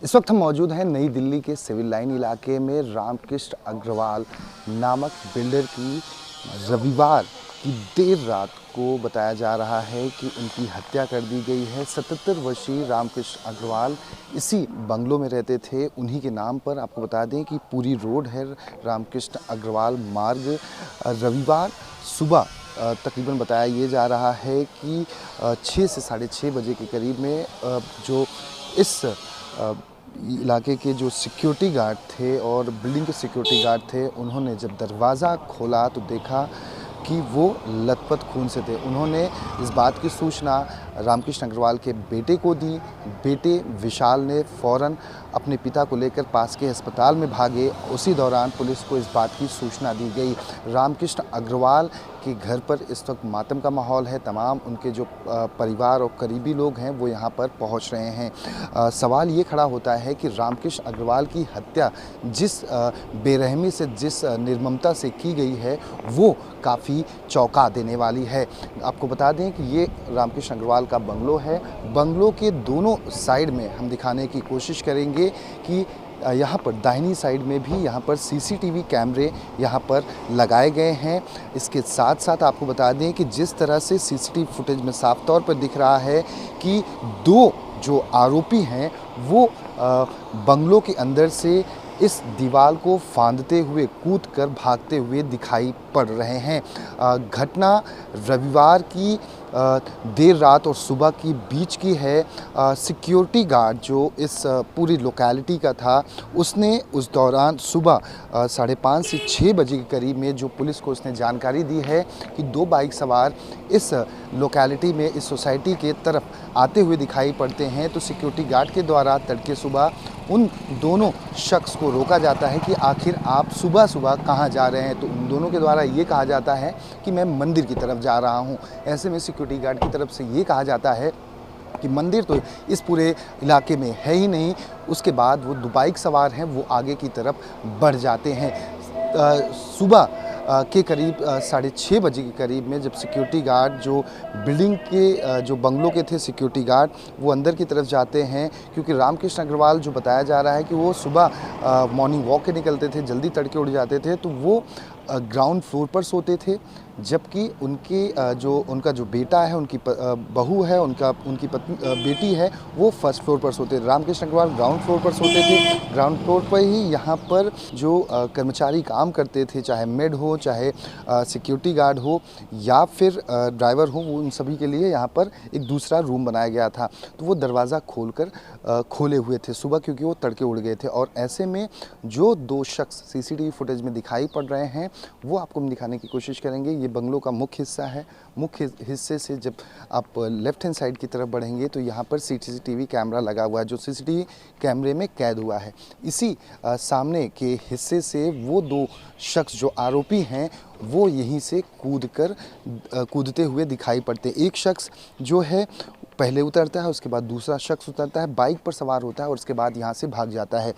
इस वक्त हम मौजूद हैं नई दिल्ली के सिविल लाइन इलाके में। रामकृष्ण अग्रवाल नामक बिल्डर की रविवार की देर रात को बताया जा रहा है कि उनकी हत्या कर दी गई है। 77 वर्षीय रामकृष्ण अग्रवाल इसी बंगलों में रहते थे। उन्हीं के नाम पर आपको बता दें कि पूरी रोड है रामकृष्ण अग्रवाल मार्ग। रविवार सुबह तकरीबन बताया ये जा रहा है कि 6 से साढ़े 6 बजे के करीब में जो इस इलाके के जो सिक्योरिटी गार्ड थे और बिल्डिंग के सिक्योरिटी गार्ड थे, उन्होंने जब दरवाज़ा खोला तो देखा कि वो लथपथ खून से थे। उन्होंने इस बात की सूचना रामकृष्ण अग्रवाल के बेटे को दी। बेटे विशाल ने फ़ौरन अपने पिता को लेकर पास के अस्पताल में भागे। उसी दौरान पुलिस को इस बात की सूचना दी गई। रामकृष्ण अग्रवाल के घर पर इस वक्त मातम का माहौल है। तमाम उनके जो परिवार और करीबी लोग हैं वो यहाँ पर पहुँच रहे हैं। सवाल ये खड़ा होता है कि रामकृष्ण अग्रवाल की हत्या जिस बेरहमी से, जिस निर्ममता से की गई है, वो काफ़ी चौंका देने वाली है। आपको बता दें कि ये रामकृष्ण अग्रवाल का बंगलो है। बंगलो के दोनों साइड में हम दिखाने की कोशिश करेंगे कि यहाँ पर दाहिनी साइड में भी यहाँ पर सीसीटीवी कैमरे यहाँ पर लगाए गए हैं। इसके साथ साथ आपको बता दें कि जिस तरह से सीसीटीवी फुटेज में साफ तौर पर दिख रहा है कि दो जो आरोपी हैं वो बंगलों के अंदर से इस दीवार को फांदते हुए, कूदकर भागते हुए दिखाई पड़ रहे हैं। घटना रविवार की देर रात और सुबह की बीच की है। सिक्योरिटी गार्ड जो इस पूरी लोकेलिटी का था, उसने उस दौरान सुबह 5:30 से 6 बजे के करीब में जो पुलिस को उसने जानकारी दी है कि 2 बाइक सवार इस लोकेलिटी में, इस सोसाइटी के तरफ आते हुए दिखाई पड़ते हैं। तो सिक्योरिटी गार्ड के द्वारा तड़के सुबह उन दोनों शख्स को रोका जाता है कि आखिर आप सुबह सुबह कहाँ जा रहे हैं। तो उन दोनों के द्वारा ये कहा जाता है कि मैं मंदिर की तरफ जा रहा हूँ। ऐसे में सिक्योरिटी गार्ड की तरफ से ये कहा जाता है कि मंदिर तो इस पूरे इलाके में है ही नहीं। उसके बाद वो 2 बाइक सवार हैं, वो आगे की तरफ बढ़ जाते हैं। सुबह के करीब 6:30 बजे के करीब में जब सिक्योरिटी गार्ड जो बिल्डिंग के जो बंगलों के थे सिक्योरिटी गार्ड, वो अंदर की तरफ जाते हैं, क्योंकि रामकृष्ण अग्रवाल जो बताया जा रहा है कि वो सुबह मॉर्निंग वॉक के निकलते थे, जल्दी तड़के उठ जाते थे, तो वो ग्राउंड फ्लोर पर सोते थे, जबकि उनका जो बेटा है, उनकी बहू है, उनकी बेटी है, वो फर्स्ट फ्लोर पर सोते थे। रामकृष्ण अग्रवाल ग्राउंड फ्लोर पर सोते थे। ग्राउंड फ्लोर पर ही यहाँ पर जो कर्मचारी काम करते थे, चाहे मेड हो, चाहे सिक्योरिटी गार्ड हो या फिर ड्राइवर हो, वो उन सभी के लिए यहाँ पर एक दूसरा रूम बनाया गया था। तो वो दरवाज़ा खोले हुए थे सुबह, क्योंकि वो तड़के उड़ गए थे। और ऐसे में जो 2 शख्स सीसीटीवी फुटेज में दिखाई पड़ रहे हैं, वो आपको हम दिखाने की कोशिश करेंगे। ये बंगलों का मुख्य हिस्सा है। मुख्य हिस्से से जब आप लेफ्ट हैंड साइड की तरफ बढ़ेंगे तो यहाँ पर सीसीटीवी कैमरा लगा हुआ है, जो सीसीटीवी कैमरे में कैद हुआ है। इसी सामने के हिस्से से वो 2 शख्स जो आरोपी हैं, वो यहीं से कूदते हुए दिखाई पड़ते हैं। एक शख्स जो है पहले उतरता है, उसके बाद दूसरा शख्स उतरता है, बाइक पर सवार होता है और उसके बाद यहाँ से भाग जाता है।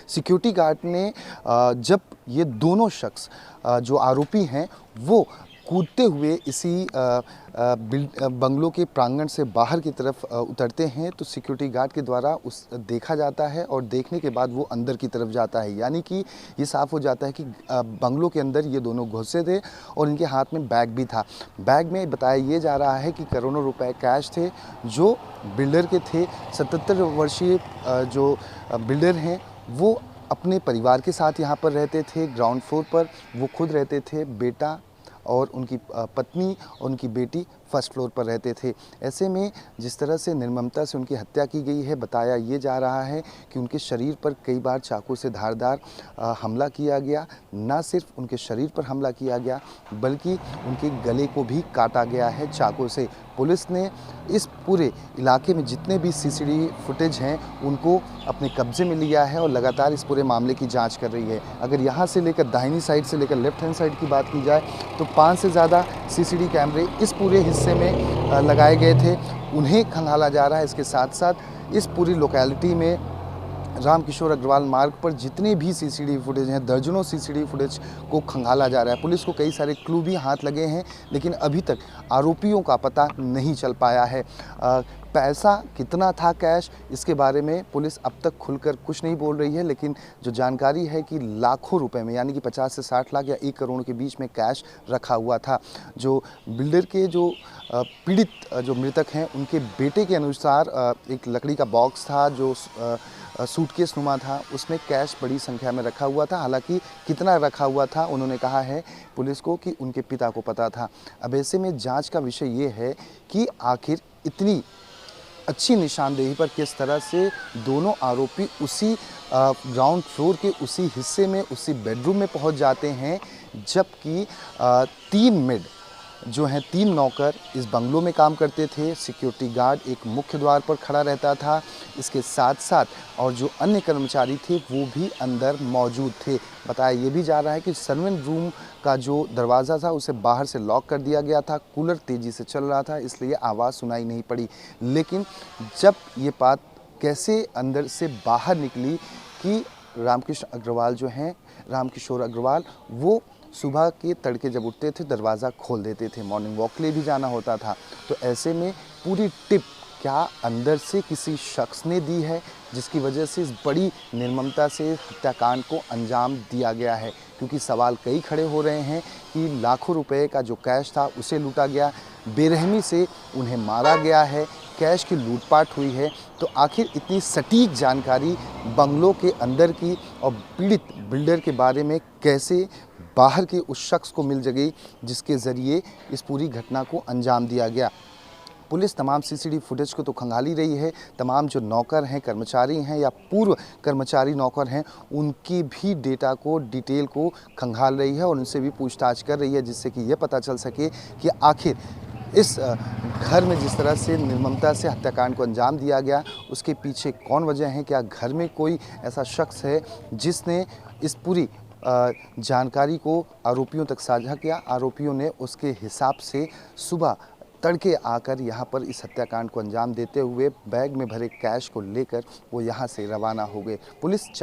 सिक्योरिटी गार्ड ने जब ये दोनों शख्स जो आरोपी हैं वो कूदते हुए इसी बंगलों के प्रांगण से बाहर की तरफ उतरते हैं, तो सिक्योरिटी गार्ड के द्वारा देखा जाता है और देखने के बाद वो अंदर की तरफ जाता है। यानी कि ये साफ़ हो जाता है कि बंगलों के अंदर ये दोनों घुसे थे और इनके हाथ में बैग भी था। बैग में बताया ये जा रहा है कि करोड़ों रुपए कैश थे जो बिल्डर के थे। 77 वर्षीय जो बिल्डर हैं वो अपने परिवार के साथ यहाँ पर रहते थे। ग्राउंड फ्लोर पर वो खुद रहते थे, बेटा और उनकी पत्नी और उनकी बेटी फर्स्ट फ्लोर पर रहते थे। ऐसे में जिस तरह से निर्ममता से उनकी हत्या की गई है, बताया ये जा रहा है कि उनके शरीर पर कई बार चाकू से धारदार हमला किया गया। ना सिर्फ उनके शरीर पर हमला किया गया, बल्कि उनके गले को भी काटा गया है चाकू से। पुलिस ने इस पूरे इलाके में जितने भी सीसीटीवी फुटेज हैं उनको अपने कब्जे में लिया है और लगातार इस पूरे मामले की जांच कर रही है। अगर यहाँ से लेकर दाहिनी साइड से लेकर लेफ्ट हैंड साइड की बात की जाए तो 5 से ज़्यादा सीसीटीवी कैमरे इस पूरे हिस्से में लगाए गए थे, उन्हें खंगाला जा रहा है। इसके साथ साथ इस पूरी लोकेलिटी में रामकिशोर अग्रवाल मार्ग पर जितने भी सीसीटीवी फुटेज हैं, दर्जनों सीसीटीवी फुटेज को खंगाला जा रहा है। पुलिस को कई सारे क्लू भी हाथ लगे हैं, लेकिन अभी तक आरोपियों का पता नहीं चल पाया है। पैसा कितना था कैश, इसके बारे में पुलिस अब तक खुलकर कुछ नहीं बोल रही है, लेकिन जो जानकारी है कि लाखों रुपए में, यानी कि 50 से 60 लाख या 1 करोड़ के बीच में कैश रखा हुआ था। जो बिल्डर के जो पीड़ित जो मृतक हैं, उनके बेटे के अनुसार एक लकड़ी का बॉक्स था जो सूटकेस नुमा था, उसमें कैश बड़ी संख्या में रखा हुआ था। हालांकि कितना रखा हुआ था उन्होंने कहा है पुलिस को कि उनके पिता को पता था। अब ऐसे में जांच का विषय ये है कि आखिर इतनी अच्छी निशानदेही पर किस तरह से दोनों आरोपी उसी ग्राउंड फ्लोर के उसी हिस्से में, उसी बेडरूम में पहुंच जाते हैं, जबकि 3 मेड जो हैं, 3 नौकर इस बंगलों में काम करते थे। सिक्योरिटी गार्ड एक मुख्य द्वार पर खड़ा रहता था। इसके साथ साथ और जो अन्य कर्मचारी थे वो भी अंदर मौजूद थे। बताया ये भी जा रहा है कि सर्वेंट रूम का जो दरवाज़ा था उसे बाहर से लॉक कर दिया गया था। कूलर तेज़ी से चल रहा था, इसलिए आवाज़ सुनाई नहीं पड़ी। लेकिन जब ये बात कैसे अंदर से बाहर निकली कि रामकिशोर अग्रवाल वो सुबह के तड़के जब उठते थे दरवाज़ा खोल देते थे, मॉर्निंग वॉक के लिए भी जाना होता था। तो ऐसे में पूरी टिप क्या अंदर से किसी शख्स ने दी है, जिसकी वजह से इस बड़ी निर्ममता से हत्याकांड को अंजाम दिया गया है? क्योंकि सवाल कई खड़े हो रहे हैं कि लाखों रुपए का जो कैश था उसे लूटा गया, बेरहमी से उन्हें मारा गया है, कैश की लूटपाट हुई है। तो आखिर इतनी सटीक जानकारी बंगलों के अंदर की और पीड़ित बिल्डर के बारे में कैसे बाहर के उस शख्स को मिल गई, जिसके ज़रिए इस पूरी घटना को अंजाम दिया गया? पुलिस तमाम सीसीटीवी फुटेज को तो खंगाली रही है, तमाम जो नौकर हैं, कर्मचारी हैं या पूर्व कर्मचारी नौकर हैं, उनकी भी डेटा को, डिटेल को खंगाल रही है और उनसे भी पूछताछ कर रही है, जिससे कि ये पता चल सके कि आखिर इस घर में जिस तरह से निर्ममता से हत्याकांड को अंजाम दिया गया, उसके पीछे कौन वजह है। क्या घर में कोई ऐसा शख्स है जिसने इस पूरी जानकारी को आरोपियों तक साझा किया? आरोपियों ने उसके हिसाब से सुबह तड़के आकर यहाँ पर इस हत्याकांड को अंजाम देते हुए बैग में भरे कैश को लेकर वो यहाँ से रवाना हो गए। पुलिस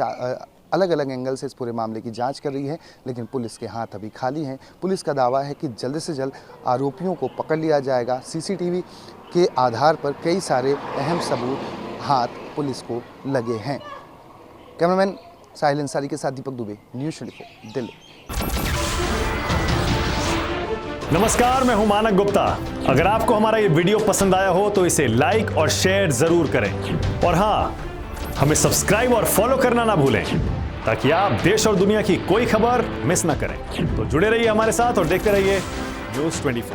अलग अलग एंगल से इस पूरे मामले की जांच कर रही है, लेकिन पुलिस के हाथ अभी खाली हैं। पुलिस का दावा है कि जल्द से जल्द आरोपियों को पकड़ लिया जाएगा। सीसीटीवी के आधार पर कई सारे अहम सबूत हाथ पुलिस को लगे हैं। कैमरामैन साहिल अंसारी के साथ दीपक दुबे, न्यूज़ 24 दिल्ली। नमस्कार, मैं हूं मानक गुप्ता। अगर आपको हमारा ये वीडियो पसंद आया हो तो इसे लाइक और शेयर जरूर करें, और हाँ, हमें सब्सक्राइब और फॉलो करना ना भूलें, ताकि आप देश और दुनिया की कोई खबर मिस ना करें। तो जुड़े रहिए हमारे साथ और देखते रहिए न्यूज़ 24।